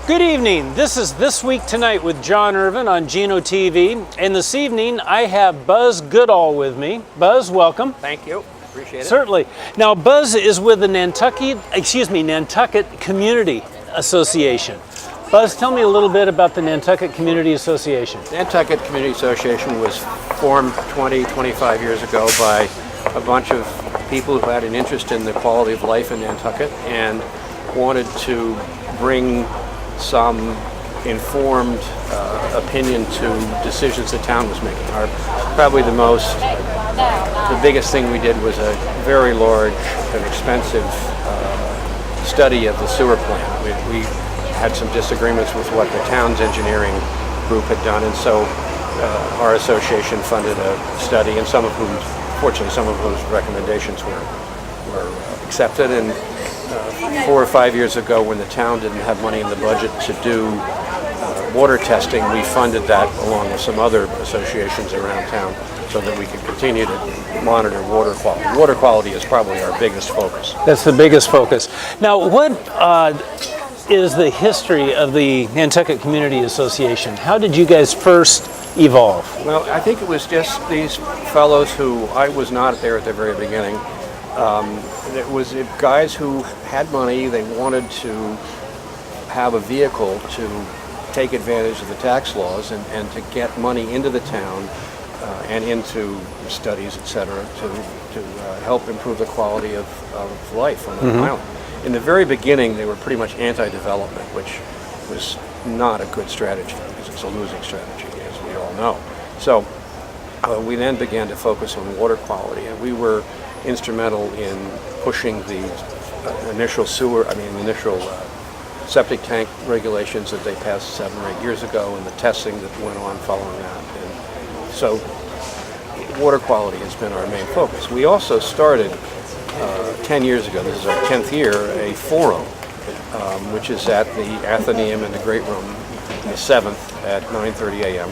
Good evening. This is This Week Tonight with John Irvin on Geno TV. And this evening I have Buzz Goodall with me. Buzz, welcome. Thank you. Appreciate it. Certainly. Now Buzz is with the Nantucket Community Association. Buzz, tell me a little bit about the Nantucket Community Association. Nantucket Community Association was formed 25 years ago by a bunch of people who had an interest in the quality of life in Nantucket and wanted to bring some informed opinion to decisions the town was making. Probably the biggest thing we did was a very large and expensive study of the sewer plant. We had some disagreements with what the town's engineering group had done, and so our association funded a study, and fortunately some of whose recommendations were accepted. And 4 or 5 years ago, when the town didn't have money in the budget to do water testing, we funded that along with some other associations around town so that we could continue to monitor water quality. Water quality is probably our biggest focus. That's the biggest focus. Now, what is the history of the Nantucket Community Association? How did you guys first evolve? Well, I think it was just these fellows who, I was not there at the very beginning. It was guys who had money. They wanted to have a vehicle to take advantage of the tax laws and to get money into the town and into studies, etc., to help improve the quality of life on the island. In the very beginning, they were pretty much anti-development, which was not a good strategy because it's a losing strategy, as we all know. So we then began to focus on water quality, and we were instrumental in pushing the initial septic tank regulations that they passed 7 or 8 years ago, and the testing that went on following that. And so water quality has been our main focus. We also started 10 years ago, this is our 10th year, a forum, which is at the Athenaeum in the Great Room, the 7th at 9:30 a.m.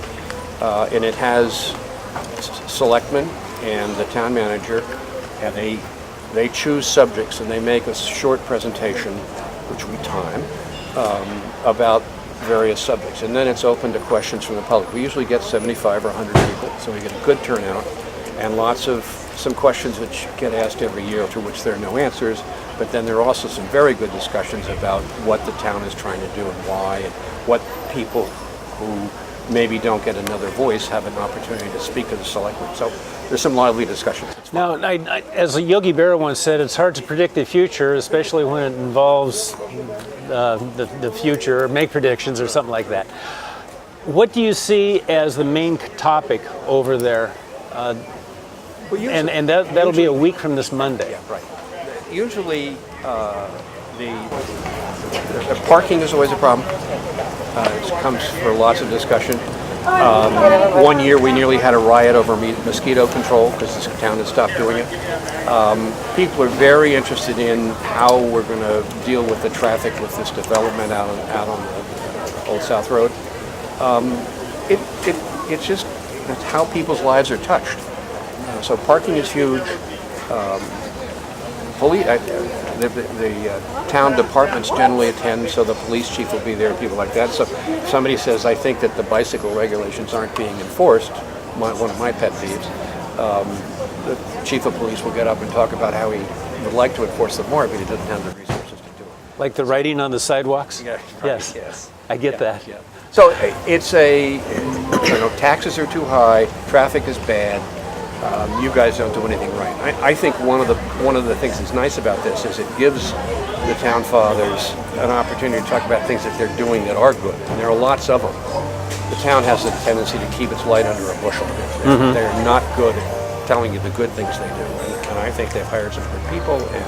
And it has selectmen and the town manager, and they choose subjects and they make a short presentation, which we time, about various subjects. And then it's open to questions from the public. We usually get 75 or 100 people, so we get a good turnout, and some questions which get asked every year to which there are no answers, but then there are also some very good discussions about what the town is trying to do and why, and what people who maybe don't get another voice have an opportunity to speak to the selectmen. So there's some lively discussions. Now, as Yogi Berra once said, it's hard to predict the future, especially when it involves the future, or make predictions or something like that. What do you see as the main topic over there? And that'll be a week from this Monday. Yeah, right. Usually, the parking is always a problem. It comes for lots of discussion. 1 year we nearly had a riot over mosquito control because this town had stopped doing it. People are very interested in how we're going to deal with the traffic with this development out on the Old South Road. It's how people's lives are touched. So parking is huge. The town departments generally attend, so the police chief will be there, people like that. So if somebody says, I think that the bicycle regulations aren't being enforced, one of my pet peeves, the chief of police will get up and talk about how he would like to enforce them more, but he doesn't have the resources to do it. Like the writing on the sidewalks? Yeah, right, yes. I get that. Yeah. So it's taxes are too high, traffic is bad. You guys don't do anything right. I think one of the things that's nice about this is it gives the town fathers an opportunity to talk about things that they're doing that are good, and there are lots of them. The town has a tendency to keep its light under a bushel. They're not good at telling you the good things they do, and I think they've hired some good people, and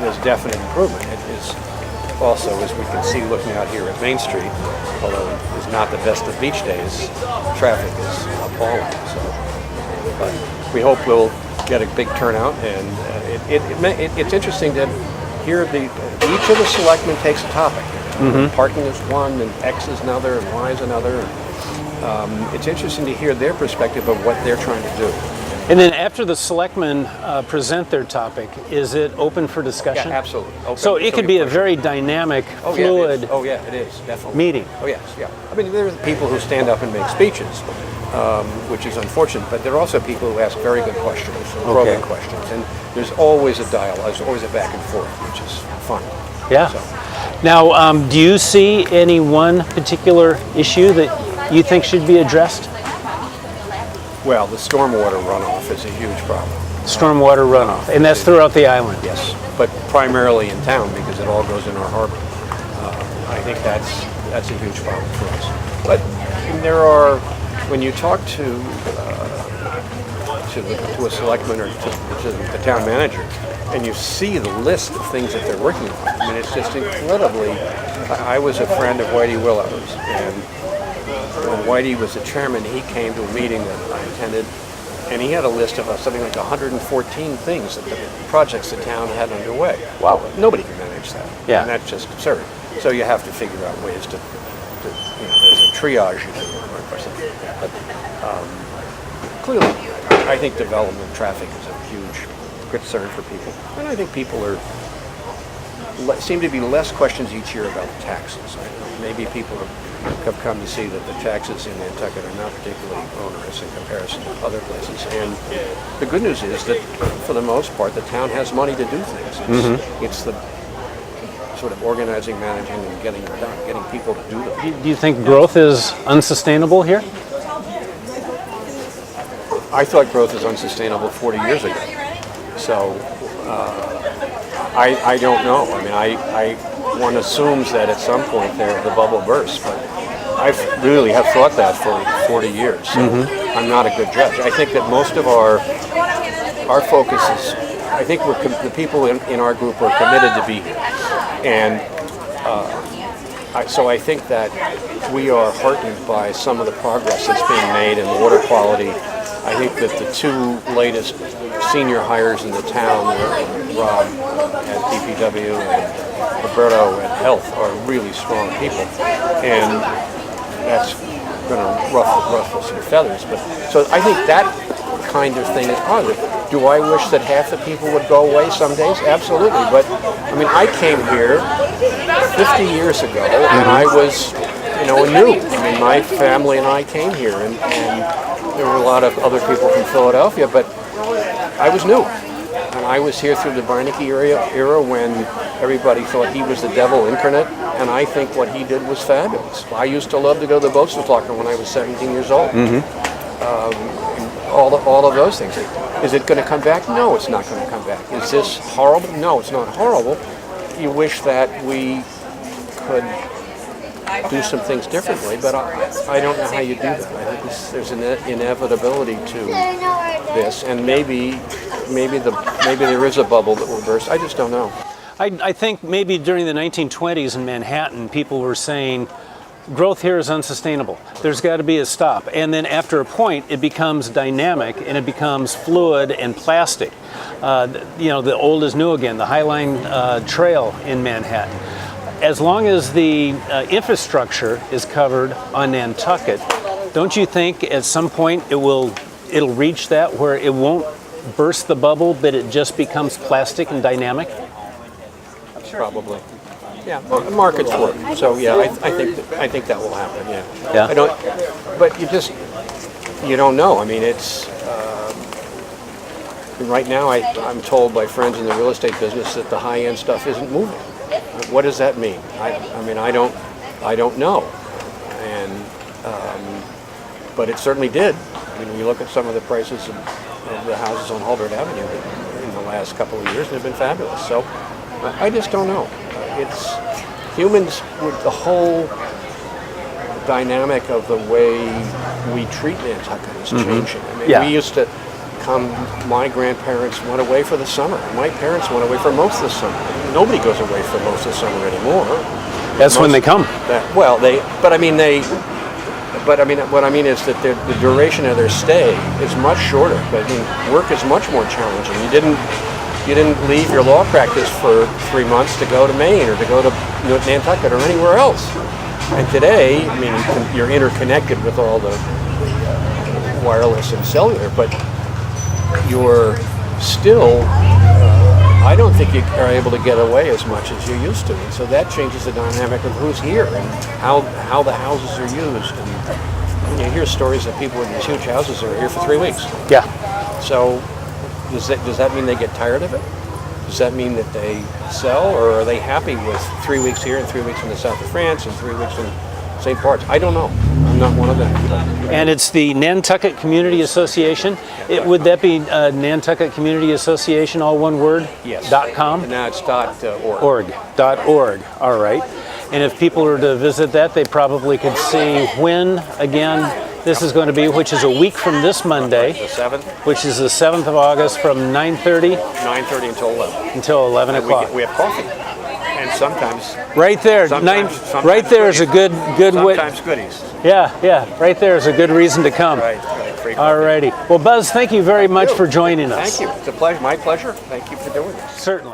there's definite improvement. It is also, as we can see looking out here at Main Street, although it's not the best of beach days, traffic is appalling. So, but we hope we'll get a big turnout, and it's interesting to hear each of the selectmen takes a topic. Parking is one, and X is another, and Y is another. It's interesting to hear their perspective of what they're trying to do. And then after the selectmen present their topic, is it open for discussion? Yeah, absolutely. Open. So it could be a very dynamic, fluid yeah, it is, definitely. meeting. Oh, yes, yeah. I mean, there are people who stand up and make speeches, which is unfortunate, but there are also people who ask very good questions, probing questions, and there's always a dialogue, there's always a back and forth, which is fun. Yeah. So, now, do you see any one particular issue that you think should be addressed? well, the stormwater runoff is a huge problem. Stormwater runoff, and that's throughout the island. Yes, but primarily in town because it all goes in our harbor. I think that's a huge problem for us. But there are, when you talk to a selectman or to the town manager, and you see the list of things that they're working on, I mean, it's just incredibly. I was a friend of Whitey Willow's, and when Whitey was the chairman, he came to a meeting that I attended, and he had a list of something like 114 things that the projects the town had underway. Wow, nobody can manage that. Yeah. And that's just absurd. So you have to figure out ways to there's a triage you do or something. But clearly, I think development traffic is a huge concern for people. And I think people seem to be less questions each year about the taxes. Maybe people have come to see that the taxes in Nantucket are not particularly onerous in comparison to other places. And the good news is that, for the most part, the town has money to do things. It's the sort of organizing, managing, and getting it done, getting people to do them. Do you think growth is unsustainable here? I thought growth was unsustainable 40 years ago. So I don't know. I mean, one assumes that at some point the bubble bursts, but I really have thought that for 40 years. So I'm not a good judge. I think that most of our focus is, I think the people in our group are committed to be here. And so I think that we are heartened by some of the progress that's being made in water quality. I think that the two latest senior hires in the town, Rob at DPW and Roberto at Health, are really strong people. And that's going to ruffle some feathers. But so I think that kind of thing is positive. Do I wish that half the people would go away some days? Absolutely. But I mean, I came here 50 years ago, and I was, new. I mean, my family and I came here, and there were a lot of other people from Philadelphia, but I was new. And I was here through the Beinecke era when everybody thought he was the devil incarnate, and I think what he did was fabulous. I used to love to go to the Boasters Locker when I was 17 years old. All of those things. Is it going to come back? No, it's not going to come back. Is this horrible? No, it's not horrible. You wish that we could do some things differently, but I don't know how you do that. I think there's an inevitability to this, and maybe there is a bubble that will burst. I just don't know. I think maybe during the 1920s in Manhattan, people were saying, growth here is unsustainable. There's got to be a stop. And then after a point, it becomes dynamic and it becomes fluid and plastic. The old is new again, the High Line Trail in Manhattan. As long as the infrastructure is covered on Nantucket, don't you think at some point it'll reach that where it won't burst the bubble, but it just becomes plastic and dynamic? Probably. Yeah, well, markets work. So yeah, I think that will happen. Yeah. I don't. But you don't know. I mean, it's right now. I'm told by friends in the real estate business that the high-end stuff isn't moving. What does that mean? I mean, I don't know. And but it certainly did. I mean, we look at some of the prices of the houses on Hulbert Avenue in the last couple of years, and they've been fabulous. So I just don't know. It's humans with the whole dynamic of the way we treat Nantucket is changing. I mean, we used to come, my grandparents went away for the summer. My parents went away for most of the summer. Nobody goes away for most of the summer anymore. That's when they come. What I mean is that the duration of their stay is much shorter. But I mean, work is much more challenging. You didn't leave your law practice for 3 months to go to Maine or to go to Nantucket or anywhere else. And today, I mean, you're interconnected with all the wireless and cellular, but you're still, I don't think you are able to get away as much as you used to. And so that changes the dynamic of who's here and how the houses are used. And you hear stories that people in these huge houses are here for 3 weeks. Yeah. So does that mean they get tired of it? Does that mean that they sell, or are they happy with 3 weeks here and 3 weeks in the south of France and 3 weeks in St. Bart's? I don't know. I'm not one of them. And it's the Nantucket Community Association. Would that be Nantucket Community Association, all one word? Yes. .com? No, it's .org. .org. All right. And if people were to visit that, they probably could see when, again, this is going to be, which is a week from this Monday. The 7th. Which is the 7th of August from 9:30. 9:30 until 11. Until 11 o'clock. We have coffee. And sometimes. Right there. Sometimes right there is a good way. Sometimes goodies. Yeah. Right there is a good reason to come. Right. All righty. Well, Buzz, thank you very much for joining us. Thank you. It's a pleasure. My pleasure. Thank you for doing this. Certainly.